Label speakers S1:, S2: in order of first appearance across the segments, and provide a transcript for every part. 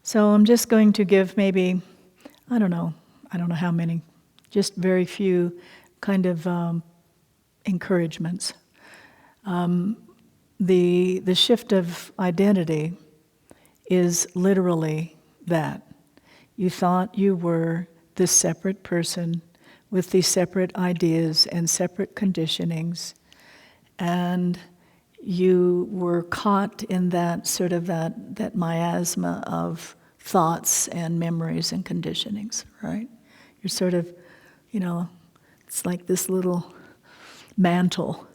S1: So I'm just going to give maybe, I don't know how many, just very few kind of encouragements. The shift of identity is literally that. You thought you were this separate person with these separate ideas and separate conditionings, and you were caught in that sort of that miasma of thoughts and memories and conditionings, right? You're sort of, it's like this little mantle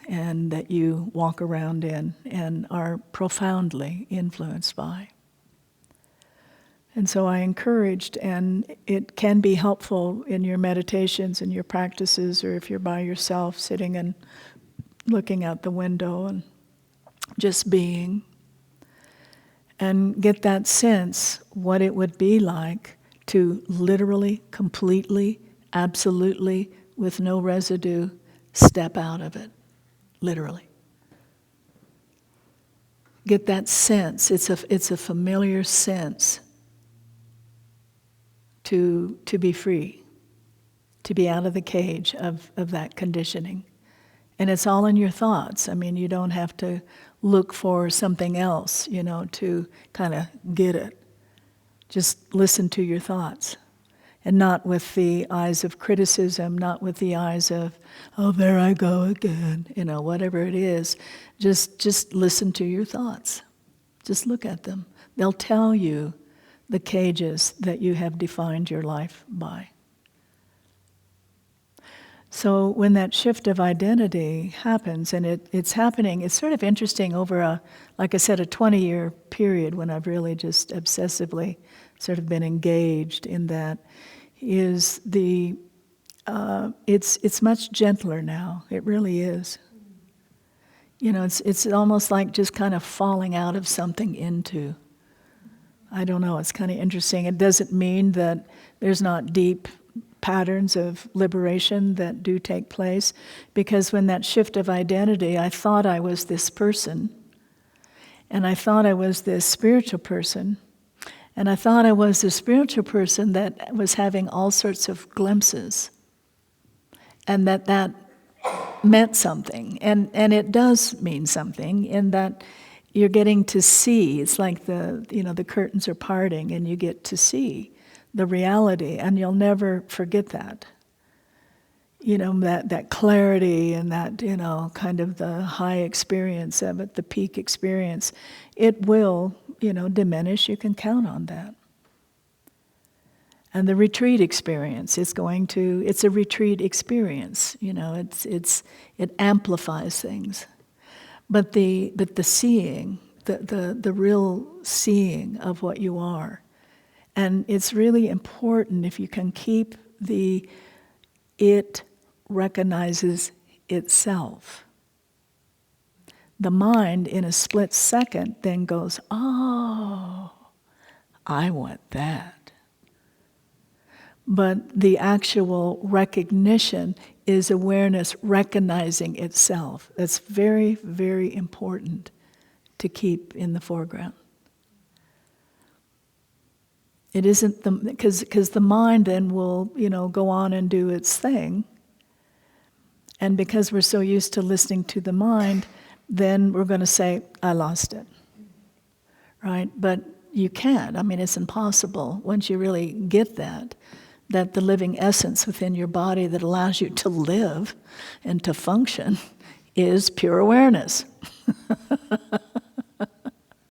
S1: and that you walk around in and are profoundly influenced by. And so I encouraged, and it can be helpful in your meditations and your practices, or if you're by yourself sitting and looking out the window and just being, and get that sense what it would be like to literally, completely, absolutely, with no residue, step out of it. Literally. Get that sense. It's a familiar sense to be free, to be out of the cage of that conditioning. And it's all in your thoughts. I mean, you don't have to look for something else, to kind of get it. Just listen to your thoughts. And not with the eyes of criticism, not with the eyes of, oh, there I go again, whatever it is. Just listen to your thoughts. Just look at them. They'll tell you the cages that you have defined your life by. So when that shift of identity happens, and it's happening, it's sort of interesting over like I said, a 20-year period when I've really just obsessively sort of been engaged in that, is it's much gentler now. It really is. It's almost like just kind of falling out of something into. I don't know, it's kind of interesting. It doesn't mean that there's not deep patterns of liberation that do take place, because when that shift of identity, I thought I was this person, and I thought I was this spiritual person, and I thought I was the spiritual person that was having all sorts of glimpses, and that meant something. And it does mean something in that you're getting to see. It's like the curtains are parting and you get to see the reality, and you'll never forget that. That clarity and that, kind of the high experience of it, the peak experience, it will, diminish. You can count on that. And the retreat experience is it's a retreat experience, it amplifies things. But the seeing, the real seeing of what you are. And it's really important if you can keep it recognizes itself. The mind in a split second then goes, oh, I want that. But the actual recognition is awareness recognizing itself. That's very, very important to keep in the foreground. It isn't because the mind then will, go on and do its thing. And because we're so used to listening to the mind, then we're going to say, I lost it. Right? But you can't. I mean, it's impossible once you really get that the living essence within your body that allows you to live and to function is pure awareness.